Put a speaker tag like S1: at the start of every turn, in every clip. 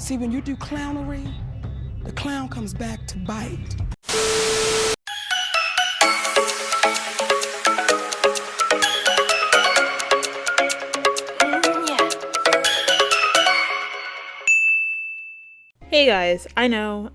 S1: See, when you do clownery, the clown comes back to bite.
S2: Hey guys, I know,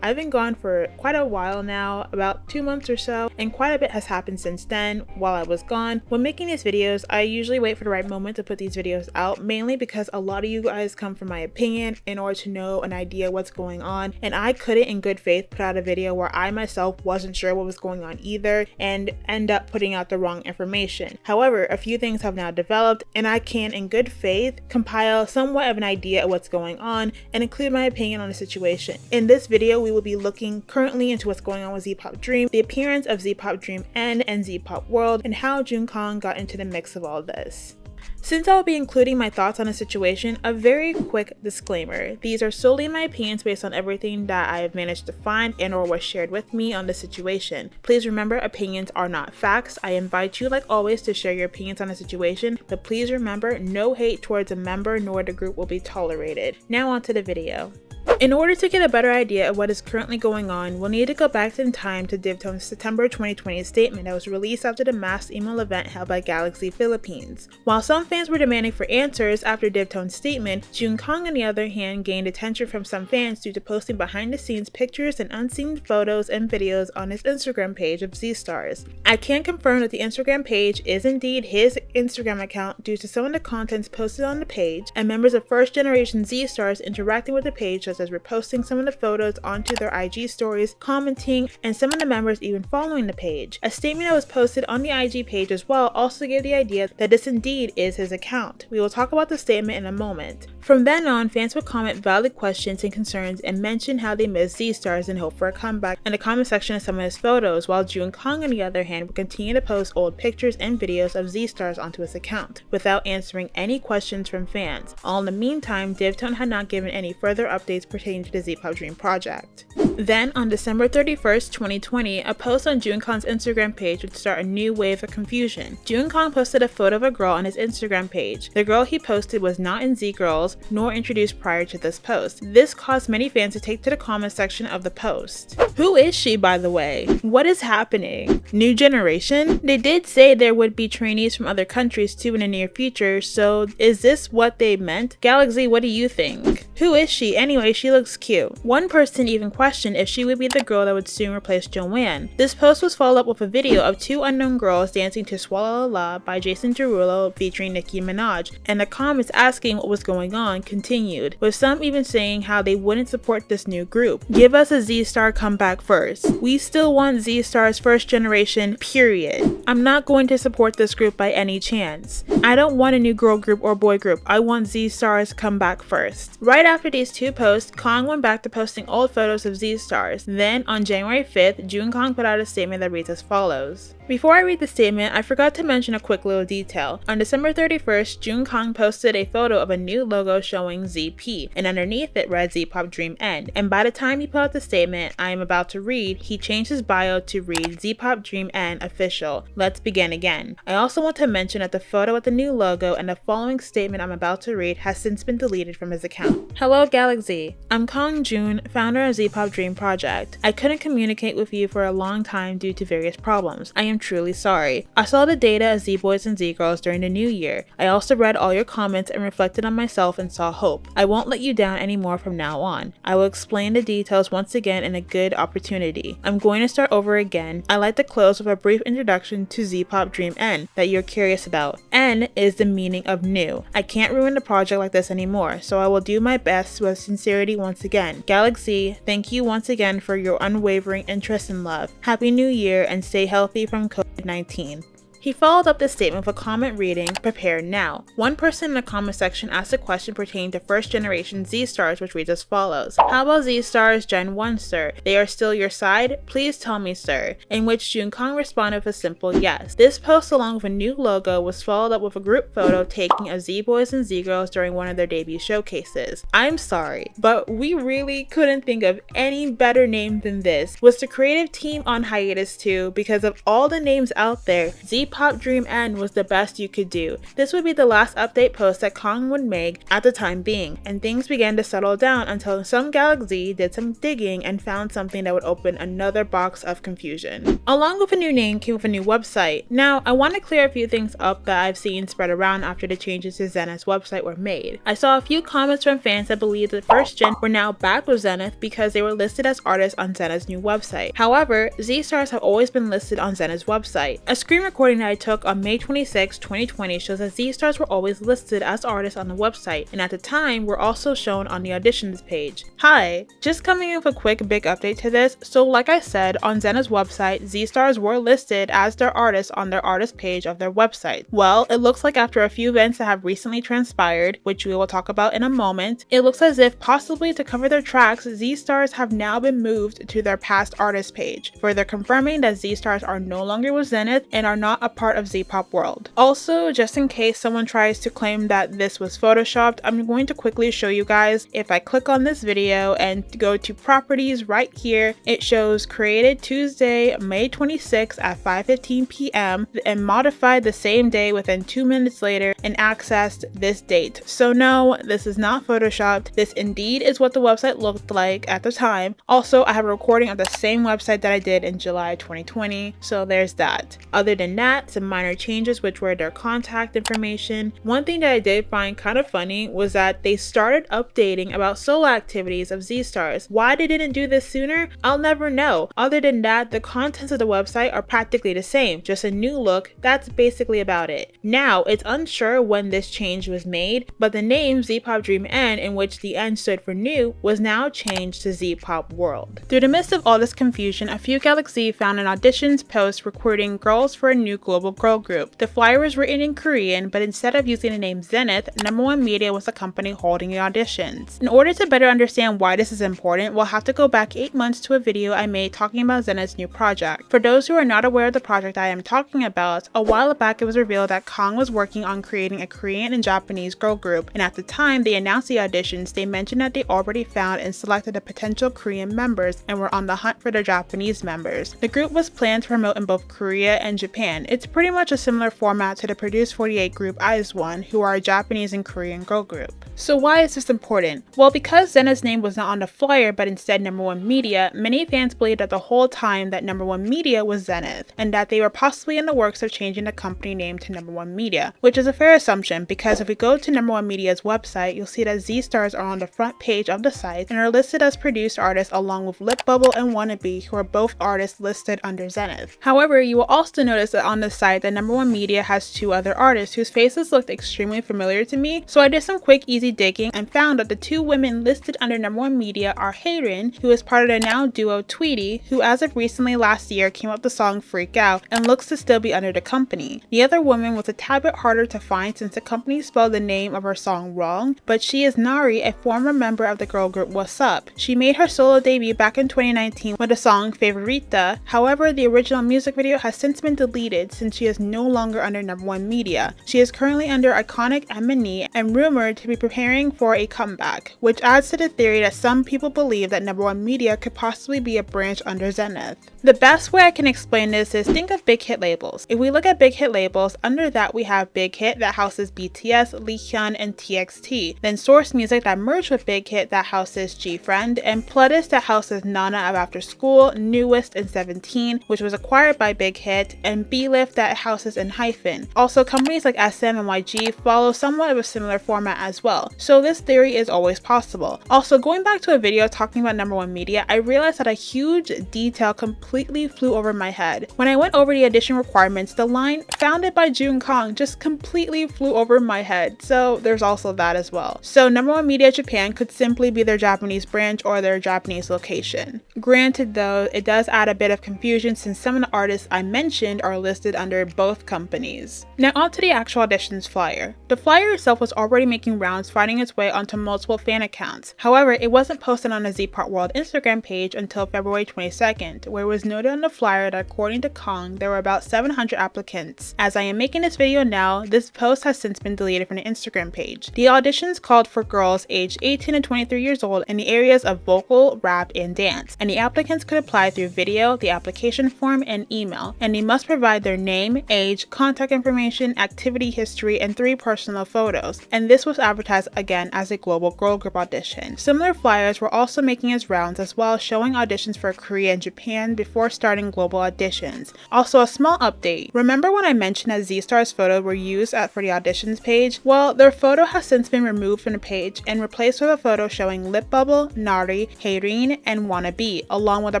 S2: I've been gone for quite a while now, about 2 months or so, and quite a bit has happened since then. While I was gone, when making these videos, I usually wait for the right moment to put these videos out, mainly because a lot of you guys come from my opinion in order to know an idea what's going on, and I couldn't in good faith put out a video where I myself wasn't sure what was going on either, and end up putting out the wrong information. However, a few things have now developed, and I can in good faith compile somewhat of an idea of what's going on, and include my opinion on the situation. In this video, we will be looking currently into what's going on with zpop, the appearance of zpop and zpop World, and how Jun got into the mix of all this. Since I will be including my thoughts on the situation, a very quick disclaimer. These are solely my opinions based on everything that I have managed to find and or was shared with me on the situation. Please remember, opinions are not facts. I invite you, like always, to share your opinions on the situation, but please remember, no hate towards a member nor the group will be tolerated. Now on to the video. In order to get a better idea of what is currently going on, we'll need to go back in time to Divtone's September 2020 statement that was released after the mass email event held by Galaxy Philippines. While some fans were demanding for answers after Divtone's statement, Jun on the other hand gained attention from some fans due to posting behind the scenes pictures and unseen photos and videos on his Instagram page of Z-Stars. I can confirm that the Instagram page is indeed his Instagram account due to some of the contents posted on the page and members of first generation Z-Stars interacting with the page, such as reposting some of the photos onto their IG stories, commenting, and some of the members even following the page. A statement that was posted on the IG page as well also gave the idea that this indeed is his account. We will talk about the statement in a moment. From then on, fans would comment valid questions and concerns and mention how they miss Z-Stars and hope for a comeback in the comment section of some of his photos, while Jun on the other hand would continue to post old pictures and videos of Z-Stars onto his account, without answering any questions from fans. All in the meantime, Divtone had not given any further updates pertaining to the zpop project. Then, on December 31st, 2020, a post on Jun's Instagram page would start a new wave of confusion. Jun posted a photo of a girl on his Instagram page. The girl he posted was not in Z-Girls, nor introduced prior to this post. This caused many fans to take to the comment section of the post. Who is she, by the way? What is happening? New generation? They did say there would be trainees from other countries too in the near future, so is this what they meant? Galaxy, what do you think? Who is she? Anyway, she looks cute. One person even questioned if she would be the girl that would soon replace Joanne. This post was followed up with a video of two unknown girls dancing to Swalla La La by Jason Derulo featuring Nicki Minaj, and the comments asking what was going on continued, with some even saying how they wouldn't support this new group. Give us a Z-Star comeback first. We still want Z-Stars first generation, period. I'm not going to support this group by any chance. I don't want a new girl group or boy group. I want Z-Stars comeback first. Right after these two posts, Kang went back to posting old photos of Z-Stars. Then, on January 5th, Jun put out a statement that reads as follows. Before I read the statement, I forgot to mention a quick little detail. On December 31st, Jun posted a photo of a new logo showing ZP, and underneath it read zpop, and by the time he put out the statement I am about to read, he changed his bio to read zpop official. Let's begin again. I also want to mention that the photo with the new logo and the following statement I'm about to read has since been deleted from his account. Hello Galaxy, I'm Kang Jun, founder of zpop project. I couldn't communicate with you for a long time due to various problems. I am truly sorry. I saw the data as Z-Boys and Z-Girls during the new year. I also read all your comments and reflected on myself and saw hope. I won't let you down anymore from now on. I will explain the details once again in a good opportunity. I'm going to start over again. I like to close with a brief introduction to zpop N that you're curious about. N is the meaning of new. I can't ruin the project like this anymore, so I will do my best with sincerity once again. Galaxy, thank you once again for your unwavering interest and love. Happy New Year and stay healthy from COVID-19. He followed up this statement with a comment reading, "Prepare now." One person in the comment section asked a question pertaining to first generation Z-Stars, which reads as follows. How about Z-Stars Gen 1, sir? They are still your side? Please tell me, sir. In which Jun responded with a simple yes. This post, along with a new logo, was followed up with a group photo taken of Z-Boys and Z-Girls during one of their debut showcases. I'm sorry, but we really couldn't think of any better name than this. Was the creative team on hiatus too? Because of all the names out there, Z 𝕊𝕠𝕔𝕚𝙁 was the best you could do. This would be the last update post that Kang would make at the time being, and things began to settle down until some galaxy did some digging and found something that would open another box of confusion. Along with a new name came with a new website. Now, I want to clear a few things up that I've seen spread around after the changes to Zenith's website were made. I saw a few comments from fans that believed that First Gen were now back with Zenith because they were listed as artists on Zenith's new website. However, Z-Stars have always been listed on Zenith's website. A screen recording that I took on May 26, 2020 shows that Z-Stars were always listed as artists on the website, and at the time were also shown on the auditions page. Hi, just coming in with a quick big update to this. So like I said, on Zenith's website, Z-Stars were listed as their artists on their artist page of their website. Well, it looks like after a few events that have recently transpired, which we will talk about in a moment, it looks as if possibly to cover their tracks, Z-Stars have now been moved to their past artist page, further confirming that Z-Stars are no longer with Zenith and are not a part of zpop world. Also, just in case someone tries to claim that this was photoshopped, I'm going to quickly show you guys. If I click on this video and go to properties right here, it shows created Tuesday, May 26 at 5:15 p.m. and modified the same day within 2 minutes later and accessed this date. So no, this is not photoshopped. This indeed is what the website looked like at the time. Also, I have a recording of the same website that I did in July 2020, so there's that. Other than that, some minor changes, which were their contact information. One thing that I did find kind of funny was that they started updating about solo activities of Z-Stars. Why they didn't do this sooner, I'll never know. Other than that, the contents of the website are practically the same, just a new look. That's basically about it. Now, it's unsure when this change was made, but the name 𝕊𝕠𝕔𝕚𝙁, in which the N stood for new, was now changed to zpop world. Through the midst of all this confusion, a few galaxy found an auditions post recruiting girls for a new global girl group. The flyer was written in Korean, but instead of using the name Zenith, No. 1 Media was the company holding the auditions. In order to better understand why this is important, we'll have to go back 8 months to a video I made talking about Zenith's new project. For those who are not aware of the project I am talking about, a while back it was revealed that Kang was working on creating a Korean and Japanese girl group, and at the time they announced the auditions, they mentioned that they already found and selected the potential Korean members and were on the hunt for their Japanese members. The group was planned to promote in both Korea and Japan. It's pretty much a similar format to the Produce 48 group 𝐿𝑠1, who are a Japanese and Korean girl group. So why is this important? Well, because Zenith's name was not on the flyer but instead No. 1 Media, many fans believed that the whole time that No. 1 Media was Zenith, and that they were possibly in the works of changing the company name to No. 1 Media, which is a fair assumption because if we go to No. 1 Media's website, you'll see that Z-Stars are on the front page of the site and are listed as produced artists along with Lip Bubble and Wannabe, who are both artists listed under Zenith. However, you will also notice that on the site that No. 1 Media has 2 other artists whose faces looked extremely familiar to me, so I did some quick easy digging and found that the 2 women listed under No. 1 Media are 𝙏𝙬𝙤𝙚𝙀, who is part of the now duo cloudyy, who as of recently last year came up with the song Freak Out and looks to still be under the company. The other woman was a tad bit harder to find since the company spelled the name of her song wrong, but she is Nari, a former member of the girl group What's Up. She made her solo debut back in 2019 with the song Favorita. However, the original music video has since been deleted since she is no longer under No. 1 Media. She is currently under Iconic 𝐿𝑚𝕝 and rumored to be preparing for a comeback, which adds to the theory that some people believe that No. 1 Media could possibly be a branch under Zenith. The best way I can explain this is think of big hit labels. If we look at big hit labels, under that we have Big Hit that houses BTS, Lee and TXT, then Source Music that merged with Big Hit that houses G-Friend, and Pledis that houses Nana of After School, Newest, and 17, which was acquired by Big Hit, and B-Lift that houses ENHYPEN. Also, companies like SM and YG follow somewhat of a similar format as well, so this theory is always possible. Also, going back to a video talking about No. 1 Media, I realized that a huge detail completely flew over my head. When I went over the audition requirements, the line "founded by Jun Kang" just completely flew over my head, so there's also that as well. So No. 1 Media Japan could simply be their Japanese branch or their Japanese location. Granted though, it does add a bit of confusion since some of the artists I mentioned are listed under both companies. Now onto the actual auditions flyer. The flyer itself was already making rounds, finding its way onto multiple fan accounts. However, it wasn't posted on the zpop world Instagram page until February 22nd, where it was noted on the flyer that according to Kang, there were about 700 applicants. As I am making this video now, this post has since been deleted from the Instagram page. The auditions called for girls aged 18 to 23 years old in the areas of vocal, rap, and dance, and and the applicants could apply through video, the application form, and email, and they must provide their name, age, contact information, activity history, and 3 personal photos, and this was advertised again as a global girl group audition. Similar flyers were also making its rounds as well, showing auditions for Korea and Japan before starting global auditions. Also, a small update. Remember when I mentioned that Z-Star's photo were used for the auditions page? Well, their photo has since been removed from the page and replaced with a photo showing lip bubble, 𝙏𝙬𝙤𝙚𝙀, 𝙏𝙬𝙤, and wannabe, along with the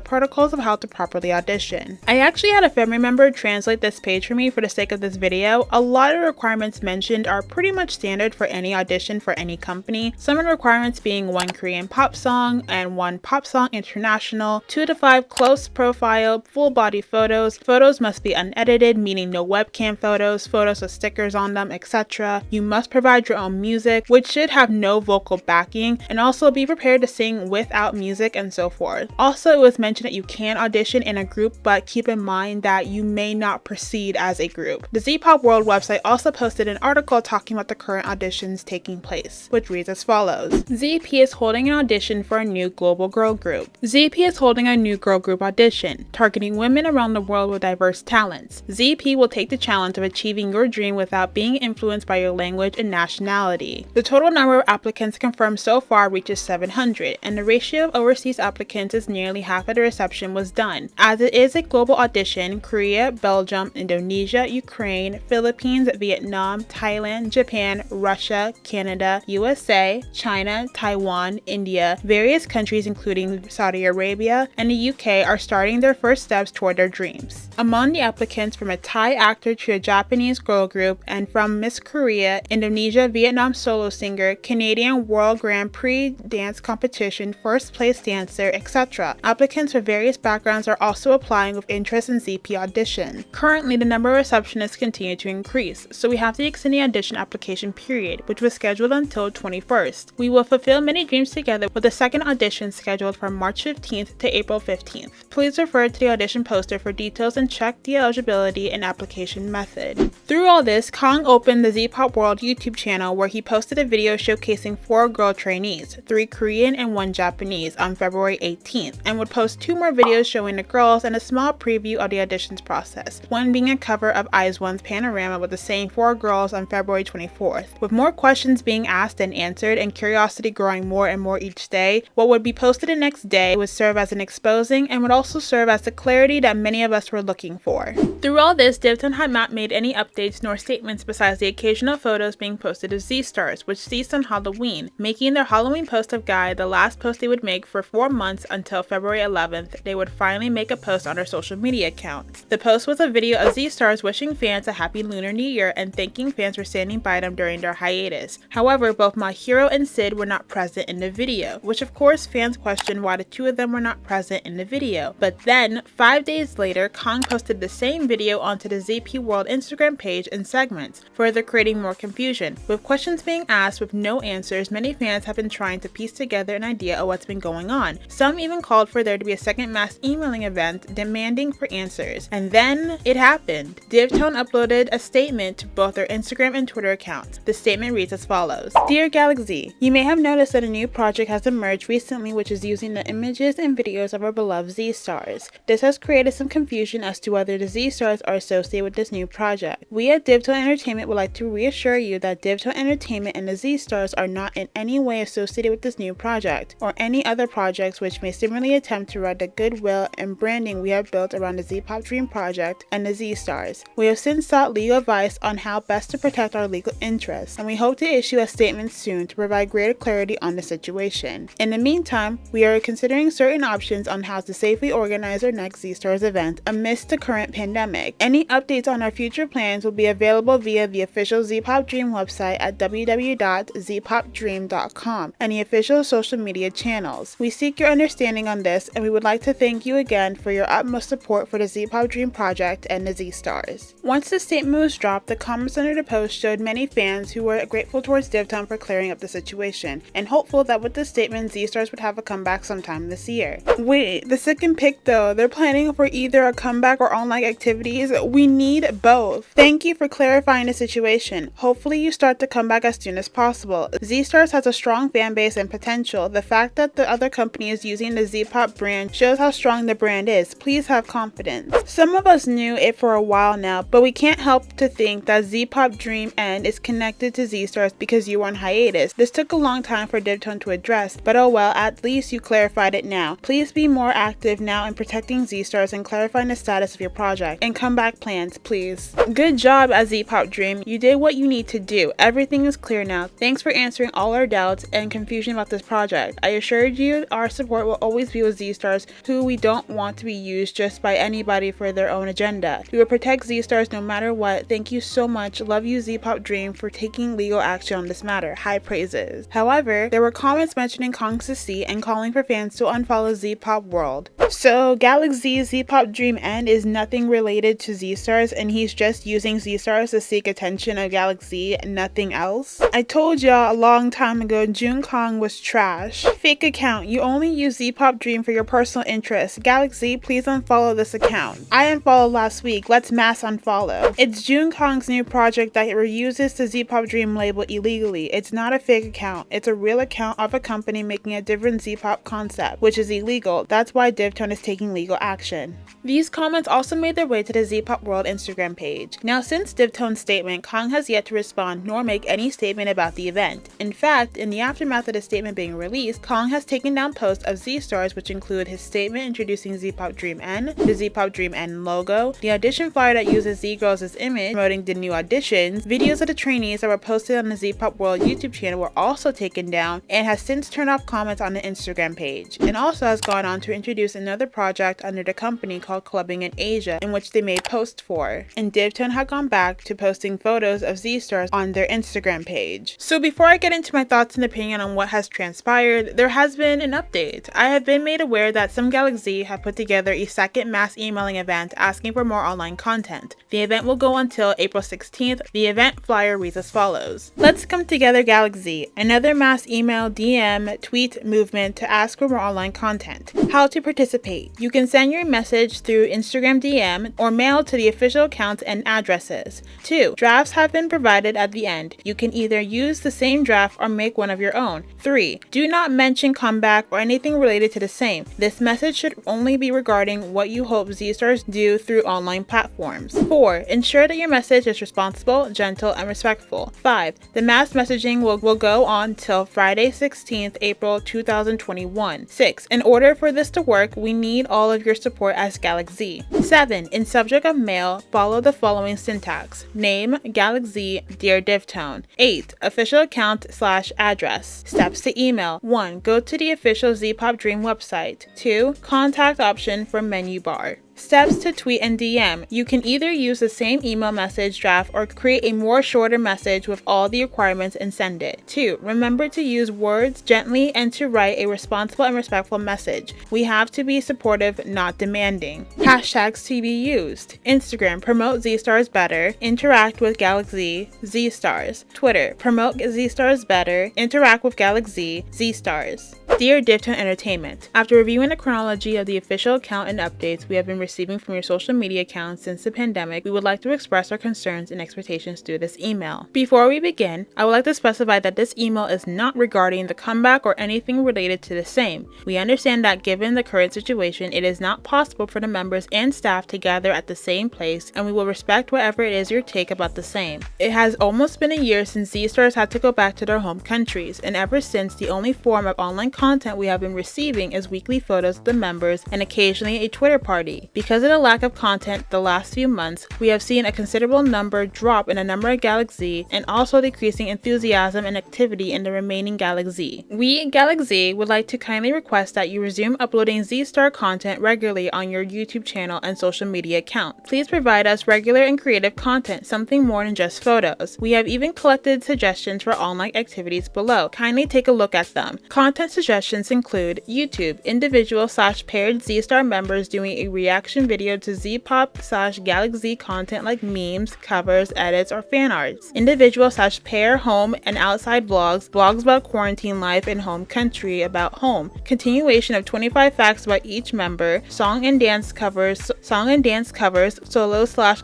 S2: protocols of how to properly audition. I actually had a family member translate this page for me for the sake of this video. A lot of the requirements mentioned are pretty much standard for any audition for any company. Some of the requirements being 1 Korean pop song and 1 pop song international, 2 to 5 close profile, full body photos. Photos must be unedited, meaning no webcam photos, photos with stickers on them, etc. You must provide your own music, which should have no vocal backing, and also be prepared to sing without music and so forth. Also, it was mentioned that you can audition in a group, but keep in mind that you may not proceed as a group. The zpop World website also posted an article talking about the current auditions taking place, which reads as follows. ZP is holding an audition for a new global girl group. ZP is holding a new girl group audition, targeting women around the world with diverse talents. ZP will take the challenge of achieving your dream without being influenced by your language and nationality. The total number of applicants confirmed so far reaches 700, and the ratio of overseas applicants is nearly half of the reception was done. As it is a global audition, Korea, Belgium, Indonesia, Ukraine, Philippines, Vietnam, Thailand, Japan, Russia, Canada, USA, China, Taiwan, India, various countries including Saudi Arabia, and the UK are starting their first steps toward their dreams. Among the applicants, from a Thai actor to a Japanese girl group, and from Miss Korea, Indonesia, Vietnam solo singer, Canadian World Grand Prix dance competition, first place dancer, etc. Applicants with various backgrounds are also applying with interest in ZP audition. Currently, the number of receptionists continue to increase, so we have to extend the audition application period, which was scheduled until 21st. We will fulfill many dreams together with the second audition scheduled from March 15th to April 15th. Please refer to the audition poster for details and check the eligibility and application method. Through all this, Kang opened the zpop World YouTube channel where he posted a video showcasing 4 girl trainees, 3 Korean and 1 Japanese, on February 18th, and would post 2 more videos showing the girls and a small preview of the auditions process, one being a cover of 𝙄𝙣𝙨𝙩𝙚𝙀's panorama with the same 4 girls on February 24th. With more questions being asked and answered and curiosity growing more and more each day, what would be posted the next day would serve as an exposing and would also serve as the clarity that many of us were looking for. Through all this, Divtone had not made any updates nor statements besides the occasional photos being posted of Z-Stars, which ceased on Halloween, making their Halloween post of Guy the last post they would make for 4 months until February 11th. They would finally make a post on their social media accounts. The post was a video of Z-Stars wishing fans a happy Lunar New Year and thanking fans for standing by them during their hiatus. However, both My Hero and Sid were not present in the video, which of course fans questioned why the 2 of them were not present in the video. But then, 5 days later, Kang posted the same video onto the ZP World Instagram page in segments, further creating more confusion. With questions being asked with no answers, many fans have been trying to piece together an idea of what's been going on. Some even called for there to be a second mass emailing event demanding for answers. And then it happened. Divtone uploaded a statement to both their Instagram and Twitter accounts. The statement reads as follows. Dear Galaxy, you may have noticed that a new project has emerged recently which is using the images and videos of our beloved Z-Stars. This has created some confusion as to whether the Z-Stars are associated with this new project. We at Divtone Entertainment would like to reassure you that Divtone Entertainment and the Z-Stars are not in any way associated with this new project, or any other projects which may similarly attempt to wreck the goodwill and branding we have built around the zpop Dream project and the Z-Stars. We have since sought legal advice on how best to protect our legal interests, and we hope to issue a statement soon to provide greater clarity on the situation. In the meantime, we are considering certain options on how to safely organize our next Z-Stars event amidst the current pandemic. Any updates on our future plans will be available via the official zpop Dream website at www.zpopdream.com and the official social media channels. We seek your understanding on this, and we would like to thank you again for your utmost support for the zpop Dream project and the Z-Stars. Once the statement was dropped, the comments under the post showed many fans who were grateful towards Divtone for clearing up the situation, and hopeful that with the statement, Z-Stars would have a comeback sometime this year. Wait, the second pick though, they're planning for either a comeback or online activities? We need both. Thank you for clarifying the situation. Hopefully you start to come back as soon as possible. Z-Stars has a strong fan base and potential. The fact that the other company is using the 𝕊𝕐𝑝op brand shows how strong the brand is. Please have confidence. Some of us knew it for a while now, but we can't help to think that zpop Dream End is connected to Z-Stars because you were on hiatus. This took a long time for Divtone to address, but oh well, at least you clarified it now. Please be more active now in protecting Z-Stars and clarifying the status of your project and comeback plans, please. Good job at zpop Dream. You did what you need to do. Everything is clear now. Thanks for answering all our doubts and confusion about this project. I assured you our support will always be with Z-Stars, who we don't want to be used just by anybody for their own agenda. We will protect Z-Stars no matter what. Thank you so much. Love you, zpop Dream, for taking legal action on this matter. High praises. However, there were comments mentioning Kang's deceit and calling for fans to unfollow zpop World. So 𝙑𝙬𝙤𝙧 zpop Dream End is nothing related to Z-Stars, and he's just using Z-Stars to seek attention of 𝙑𝙬𝙤 and nothing else? I told y'all a long time ago Jun Kang was trash. Fake account. You only use zpop Dream for your personal interests. 𝙑𝙬𝙤, please unfollow this account. I unfollowed last week. Let's mass unfollow. It's Jun Kang's new project that reuses the zpop Dream label illegally. It's not a fake account. It's a real account of a company making a different zpop concept, which is illegal. That's why Divtone is taking legal action. These comments also made their way to the zpop World Instagram page. Now, since Divtone's statement, Kang has yet to respond nor make any statement about the event. In fact, in the aftermath of the statement being released, Kang has taken down posts of Z-Stars which include his statement introducing zpop Dream End, the zpop Dream End logo, the audition flyer that uses Z-Girls' image promoting the new auditions, videos of the trainees that were posted on the zpop World YouTube channel were also taken down, and has since turned off comments on the Instagram page, and also has gone on to introduce another project under the company called 𝙄𝙬𝙞𝙀, in which they made posts for, and Divtone had gone back to posting photos of Z-Stars on their Instagram page. So before I get into my thoughts and opinion on what has transpired, there has been an update. I have been made aware that some 𝙑𝙬𝙤 have put together a second mass emailing event asking for more online content. The event will go until April 16th. The event flyer reads as follows. Let's come together 𝙑𝙬𝙤. Another mass email, DM, tweet movement to ask for more online content. How to participate. You can send your message through Instagram DM or mail to the official accounts and addresses. 2. Drafts have been provided at the end. You can either use the same draft or make one of your own. 3. Do not mention comeback or anything related to the same. This message should only be regarding what you hope Z-Stars do through online platforms. 4. Ensure that your message is responsible, gentle, and respectful. 5. The mass messaging will go on till Friday 16th April 2021. 6. In order for this to work, we need all of your support as 𝙑𝙬𝙤. 7. In subject of mail, follow the following syntax. Name, 𝙑𝙬𝙤, Dear Divtone. 8. Official account / address. Steps to email. 1. Go to the official zpop Dream website. 2. Contact option from menu bar. Steps to tweet and DM. You can either use the same email message draft or create a more shorter message with all the requirements and send it. 2. Remember to use words gently and to write a responsible and respectful message. We have to be supportive, not demanding. Hashtags to be used. Instagram, promote Z-Stars better. Interact with 𝙑𝙬𝙤, Z-Stars. Twitter, promote Z-Stars better. Interact with 𝙑𝙬𝙤, Z-Stars. Dear Divtone Entertainment, after reviewing the chronology of the official account and updates we have been receiving from your social media accounts since the pandemic, we would like to express our concerns and expectations through this email. Before we begin, I would like to specify that this email is not regarding the comeback or anything related to the same. We understand that given the current situation, it is not possible for the members and staff to gather at the same place, and we will respect whatever it is your take about the same. It has almost been a year since Z-Stars had to go back to their home countries, and ever since, the only form of online content we have been receiving is weekly photos of the members and occasionally a Twitter party. Because of the lack of content the last few months, we have seen a considerable drop in the number of 𝙑𝙬𝙤 and also decreasing enthusiasm and activity in the remaining 𝙑𝙬𝙤. We, 𝙑𝙬𝙤, would like to kindly request that you resume uploading Z-Star content regularly on your YouTube channel and social media account. Please provide us regular and creative content, something more than just photos. We have even collected suggestions for online activities below. Kindly take a look at them. Content suggestions include YouTube, individual / paired Z-Star members doing a reaction video to zpop / 𝙑𝙬𝙤 content like memes, covers, edits, or fan arts. Individual / pair home and outside vlogs about quarantine life in home country about home. Continuation of 25 facts about each member, song and dance covers, solo /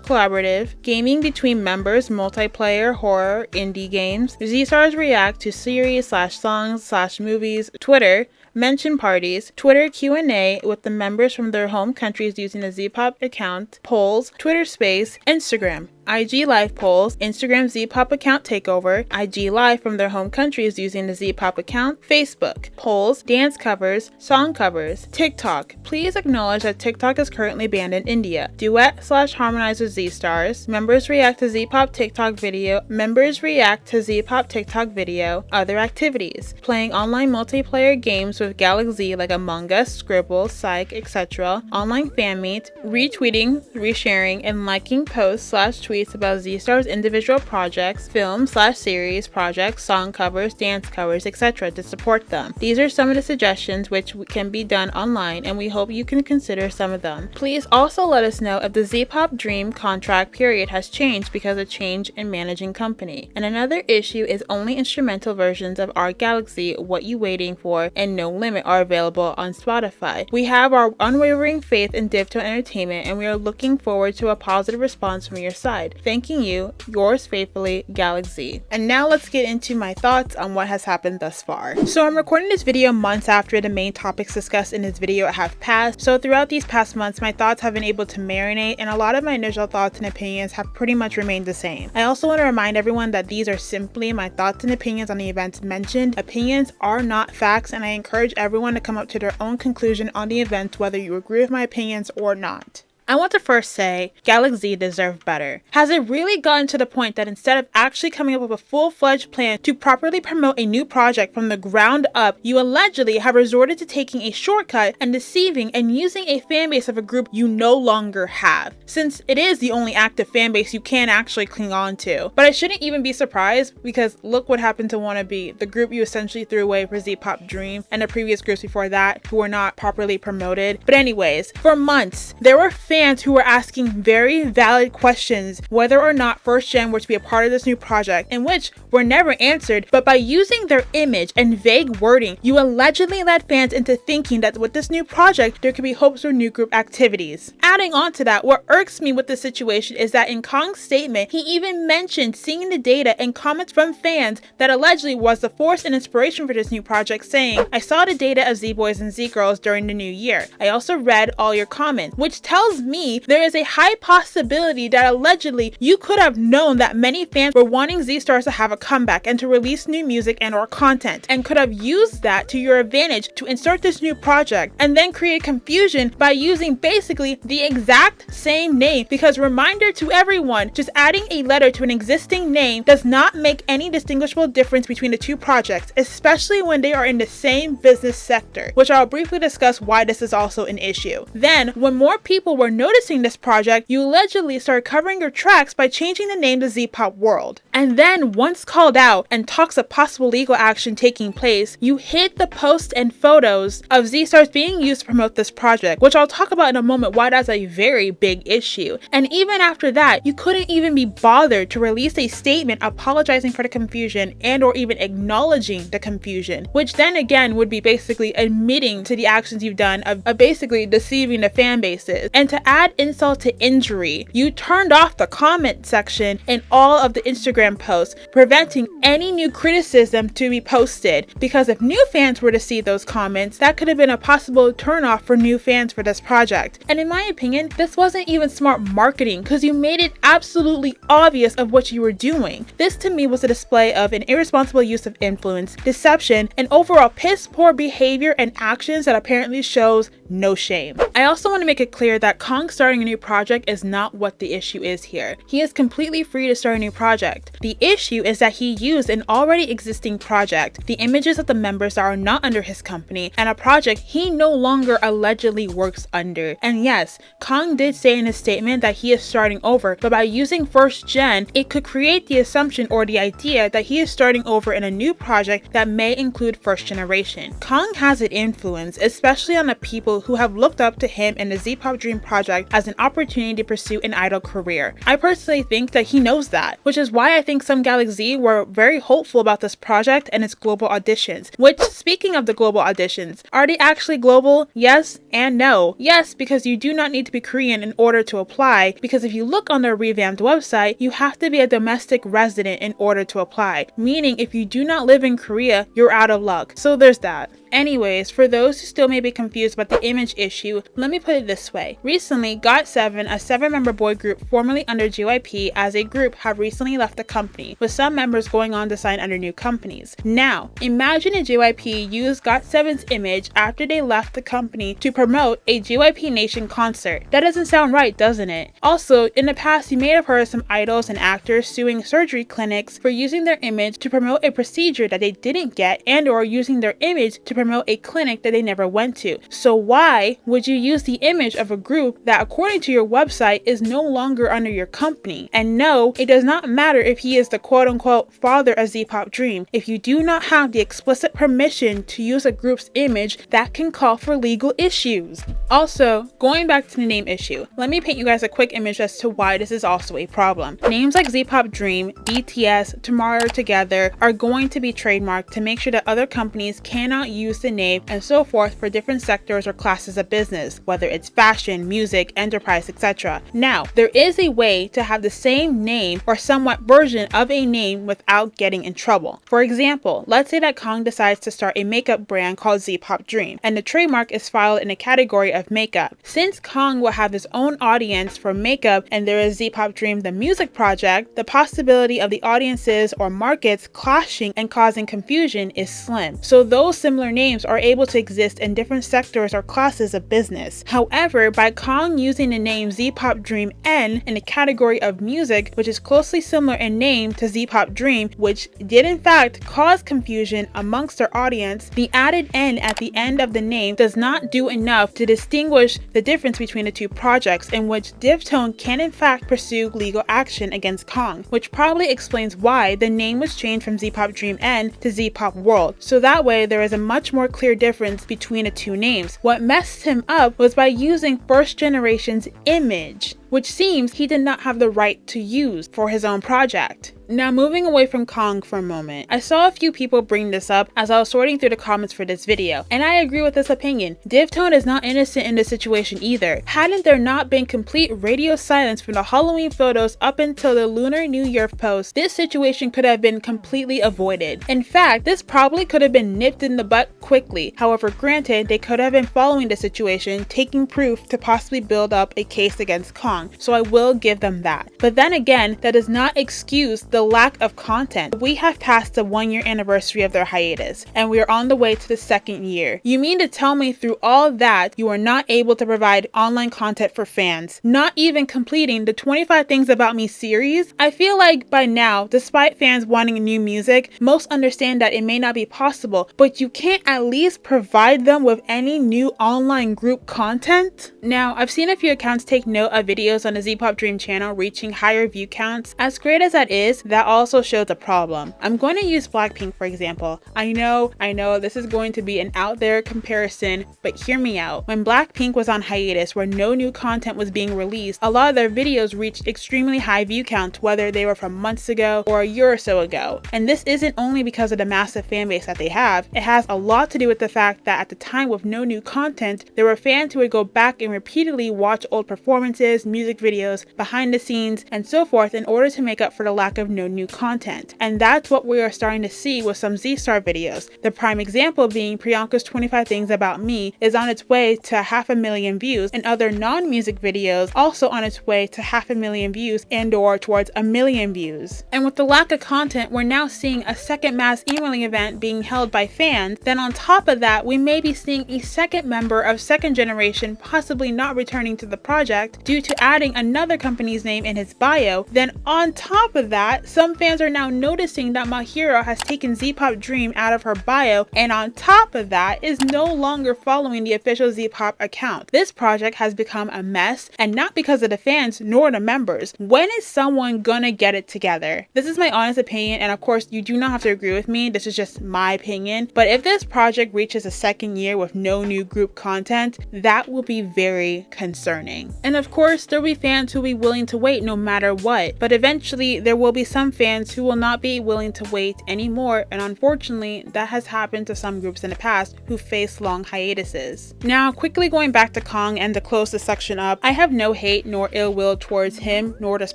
S2: collaborative, gaming between members, multiplayer, horror, indie games. Z-Stars react to series / songs / movies, Twitter Twitter, mention parties, Twitter Q&A with the members from their home countries using the zpop account, polls, Twitter Space, Instagram, IG Live polls, Instagram zpop account takeover, IG Live from their home countries using the zpop account, Facebook, polls, dance covers, song covers, TikTok. Please acknowledge that TikTok is currently banned in India. Duet/harmonize with Z-Stars. Members react to zpop TikTok video. Members react to zpop TikTok video. Other activities. Playing online multiplayer games with 𝙏𝙬𝙞𝙀 like Among Us, Scribble, Psych, etc. Online fan meet. Retweeting, resharing, and liking posts/tweets about Z-Star's individual projects, film/series projects, song covers, dance covers, etc. to support them. These are some of the suggestions which can be done online, and we hope you can consider some of them. Please also let us know if the zpop Dream contract period has changed because of change in managing company. And another issue is only instrumental versions of Our Galaxy, What You Waiting For, and No Limit are available on Spotify. We have our unwavering faith in Divtone Entertainment, and we are looking forward to a positive response from your side. Thanking you, yours faithfully, 𝙏𝙬𝙞𝙀. And now let's get into my thoughts on what has happened thus far. So I'm recording this video months after the main topics discussed in this video have passed. So throughout these past months, my thoughts have been able to marinate, and a lot of my initial thoughts and opinions have pretty much remained the same. I also want to remind everyone that these are simply my thoughts and opinions on the events mentioned. Opinions are not facts, and I encourage everyone to come up to their own conclusion on the events, whether you agree with my opinions or not. I want to first say, 𝙏𝙬𝙞𝙀 deserved better. Has it really gotten to the point that instead of actually coming up with a full-fledged plan to properly promote a new project from the ground up, you allegedly have resorted to taking a shortcut and deceiving and using a fanbase of a group you no longer have, since it is the only active fanbase you can actually cling on to. But I shouldn't even be surprised, because look what happened to Wannabe, the group you essentially threw away for zpop Dream and the previous groups before that who were not properly promoted. But anyways, for months, there were fans who were asking very valid questions whether or not First Gen were to be a part of this new project, in which were never answered, but by using their image and vague wording, you allegedly led fans into thinking that with this new project, there could be hopes for new group activities. Adding on to that, what irks me with this situation is that in Kang's statement, he even mentioned seeing the data and comments from fans that allegedly was the force and inspiration for this new project, saying, "I saw the data of Z-Boys and Z-Girls during the new year. I also read all your comments," which tells me there is a high possibility that allegedly you could have known that many fans were wanting Z-Stars to have a comeback and to release new music and or content, and could have used that to your advantage to insert this new project and then create confusion by using basically the exact same name. Because reminder to everyone, just adding a letter to an existing name does not make any distinguishable difference between the two projects, especially when they are in the same business sector, which I'll briefly discuss why this is also an issue. Then, when more people were noticing this project, you allegedly started covering your tracks by changing the name to zpop World. And then, once called out and talks of possible legal action taking place, you hid the posts and photos of Z-Stars being used to promote this project, which I'll talk about in a moment why that's a very big issue. And even after that, you couldn't even be bothered to release a statement apologizing for the confusion and or even acknowledging the confusion, which then again would be basically admitting to the actions you've done of basically deceiving the fan bases. And to add insult to injury, you turned off the comment section in all of the Instagram posts, preventing any new criticism to be posted, because if new fans were to see those comments, that could have been a possible turnoff for new fans for this project. And in my opinion, this wasn't even smart marketing, because you made it absolutely obvious of what you were doing. This to me was a display of an irresponsible use of influence, deception, and overall piss poor behavior and actions that apparently shows no shame. I also want to make it clear that Kang starting a new project is not what the issue is here. He is completely free to start a new project. The issue is that he used an already existing project, the images of the members that are not under his company, and a project he no longer allegedly works under. And yes, Kang did say in his statement that he is starting over, but by using First Gen, it could create the assumption or the idea that he is starting over in a new project that may include First Generation. Kang has an influence, especially on the people who have looked up to him in the zpop Dream project as an opportunity to pursue an idol career. I personally think that he knows that, which is why I think some 𝙏𝙬𝙞𝙀 were very hopeful about this project and its global auditions. Which, speaking of the global auditions, are they actually global? Yes and no. Yes, because you do not need to be Korean in order to apply, because if you look on their revamped website, you have to be a domestic resident in order to apply, meaning if you do not live in Korea, you're out of luck. So there's that. Anyways, for those who still may be confused about the image issue, let me put it this way. Recently, 𝙏𝙬𝙞𝙯, a 7-member boy group formerly under JYP as a group, have recently left the company, with some members going on to sign under new companies. Now, imagine if JYP used 𝙏𝙬𝙞's image after they left the company to promote a JYP Nation concert. That doesn't sound right, doesn't it? Also, in the past, you may have heard of some idols and actors suing surgery clinics for using their image to promote a procedure that they didn't get, and or using their image to promote a clinic that they never went to. So why would you use the image of a group that, according to your website, is no longer under your company? And no, it does not matter if he is the quote-unquote father of 𝕊𝕐𝕐𝕔𝕚𝕐𝕐. If you do not have the explicit permission to use a group's image, that can call for legal issues. Also, going back to the name issue, let me paint you guys a quick image as to why this is also a problem. Names like 𝕊𝕐𝕐𝕔, BTS, Tomorrow Together are going to be trademarked to make sure that other companies cannot use the name and so forth for different sectors or classes of business, whether it's fashion, music, enterprise, etc. Now, there is a way to have the same name or somewhat version of a name without getting in trouble. For example, let's say that Kang decides to start a makeup brand called 𝕊𝕐𝕐𝕔, and the trademark is filed in a category of makeup. Since Kang will have his own audience for makeup and there is 𝕊𝕐𝕐𝕔 the music project, the possibility of the audiences or markets clashing and causing confusion is slim. So those similar names are able to exist in different sectors or classes of business. However, by Kang using the name 𝕊𝕐𝕐𝕔 in a category of music, which is closely similar in name to 𝕊𝕐𝕐𝕔, which did in fact cause confusion amongst their audience, the added N at the end of the name does not do enough to distinguish the difference between the two projects, in which Divtone can in fact pursue legal action against Kang, which probably explains why the name was changed from 𝕊𝕐𝕐𝕔 to 𝕊𝕐𝕐 World, so that way there is a much more clear difference between the two names. What messed him up was by using first generation's image, which seems he did not have the right to use for his own project. Now, moving away from Kang for a moment, I saw a few people bring this up as I was sorting through the comments for this video, and I agree with this opinion. Divtone is not innocent in this situation either. Hadn't there not been complete radio silence from the Halloween photos up until the Lunar New Year post, this situation could have been completely avoided. In fact, this probably could have been nipped in the butt quickly. However, granted, they could have been following the situation, taking proof to possibly build up a case against Kang, so I will give them that. But then again, that does not excuse the lack of content. We have passed the 1-year anniversary of their hiatus, and we are on the way to the 2nd year. You mean to tell me through all that you are not able to provide online content for fans, not even completing the 25 Things About Me series? I feel like by now, despite fans wanting new music, most understand that it may not be possible, but you can't at least provide them with any new online group content? Now, I've seen a few accounts take note of videos on the 𝕊𝕐𝕐𝕔 channel reaching higher view counts. As great as that is, that also shows a problem. I'm going to use Blackpink for example. I know this is going to be an out there comparison, but hear me out. When Blackpink was on hiatus where no new content was being released, a lot of their videos reached extremely high view counts, whether they were from months ago or a year or so ago. And this isn't only because of the massive fan base that they have, it has a lot to do with the fact that at the time with no new content, there were fans who would go back and repeatedly watch old performances, music videos, behind the scenes, and so forth in order to make up for the lack of no new content. And that's what we are starting to see with some Z-Star videos. The prime example being Priyanka's 25 Things About Me is on its way to 500,000 views, and other non-music videos also on its way to 500,000 views and or towards 1 million views. And with the lack of content, we're now seeing a second mass emailing event being held by fans. Then on top of that, we may be seeing a second member of 2nd generation possibly not returning to the project due to adding another company's name in his bio. Then on top of that, some fans are now noticing that Mahiro has taken 𝕊𝕐𝕐𝕔 out of her bio, and on top of that is no longer following the official 𝕊𝕐𝕐 account. This project has become a mess, and not because of the fans nor the members. When is someone gonna get it together? This is my honest opinion, and of course you do not have to agree with me, this is just my opinion, but if this project reaches a 2nd year with no new group content, that will be very concerning. And of course, there will be fans who will be willing to wait no matter what, but eventually there will be some fans who will not be willing to wait anymore, and unfortunately that has happened to some groups in the past who face long hiatuses. Now, quickly going back to Kang and to close this section up, I have no hate nor ill will towards him nor this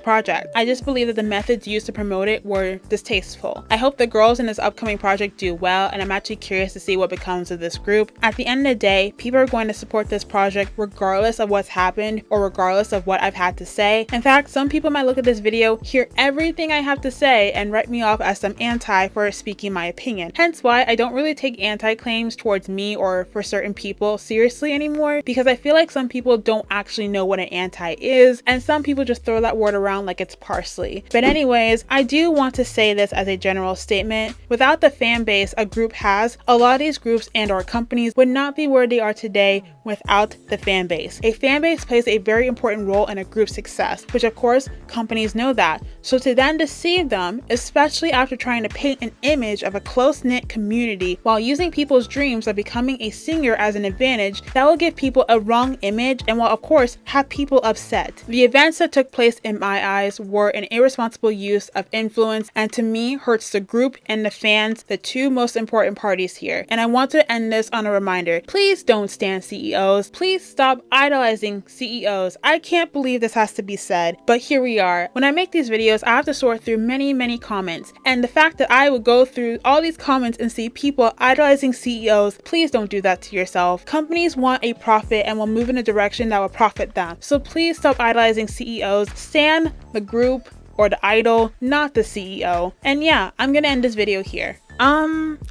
S2: project. I just believe that the methods used to promote it were distasteful. I hope the girls in this upcoming project do well, and I'm actually curious to see what becomes of this group. At the end of the day, people are going to support this project regardless of what's happened or regardless of what I've had to say. In fact, some people might look at this video, hear everything I have to say, and write me off as some anti for speaking my opinion. Hence why I don't really take anti-claims towards me or for certain people seriously anymore, because I feel like some people don't actually know what an anti is, and some people just throw that word around like it's parsley. But anyways, I do want to say this as a general statement. Without the fan base a group has, a lot of these groups and or companies would not be where they are today without the fan base. A fan base plays a very important role in a group's success, which of course companies know that. So to then deceive them, especially after trying to paint an image of a close-knit community while using people's dreams of becoming a singer as an advantage, that will give people a wrong image and will of course have people upset. The events that took place in my eyes were an irresponsible use of influence, and to me hurts the group and the fans, the two most important parties here. And I want to end this on a reminder. Please don't stand CEOs. Please stop idolizing CEOs. I can't believe this has to be said, but here we are. When I make these videos, I have to sort through many comments, and the fact that I would go through all these comments and see people idolizing CEOs, please don't do that to yourself. Companies want a profit and will move in a direction that will profit them. So please stop idolizing CEOs. Stan the group or the idol, not the CEO. And yeah, I'm gonna end this video here.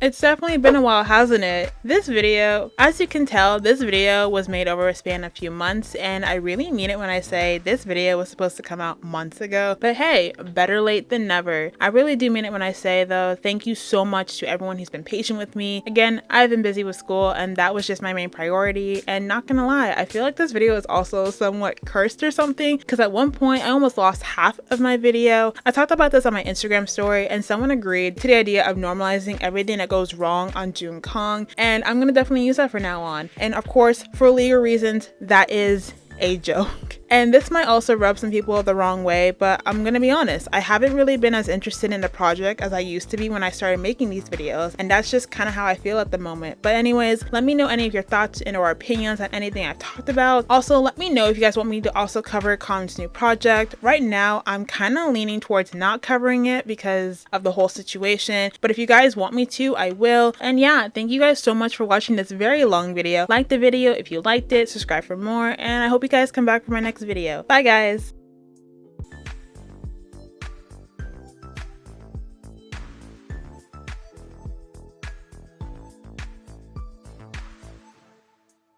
S2: It's definitely been a while, hasn't it? This video, as you can tell, this video was made over a span of a few months, and I really mean it when I say this video was supposed to come out months ago. But hey, better late than never. I really do mean it when I say though, thank you so much to everyone who's been patient with me. Again, I've been busy with school and that was just my main priority, and not gonna lie, I feel like this video is also somewhat cursed or something, because at one point I almost lost half of my video. I talked about this on my Instagram story and someone agreed to the idea of normalizing everything that goes wrong on Jun Kang, and I'm gonna definitely use that from now on. And of course, for legal reasons, that is a joke. And this might also rub some people the wrong way, but I'm gonna be honest, I haven't really been as interested in the project as I used to be when I started making these videos, and that's just kind of how I feel at the moment. But anyways, let me know any of your thoughts and or opinions on anything I've talked about. Also, let me know if you guys want me to also cover Kang's new project. Right now, I'm kind of leaning towards not covering it because of the whole situation, but if you guys want me to, I will. And yeah, thank you guys so much for watching this very long video. Like the video if you liked it, subscribe for more, and I hope you guys come back for my next video. Bye guys!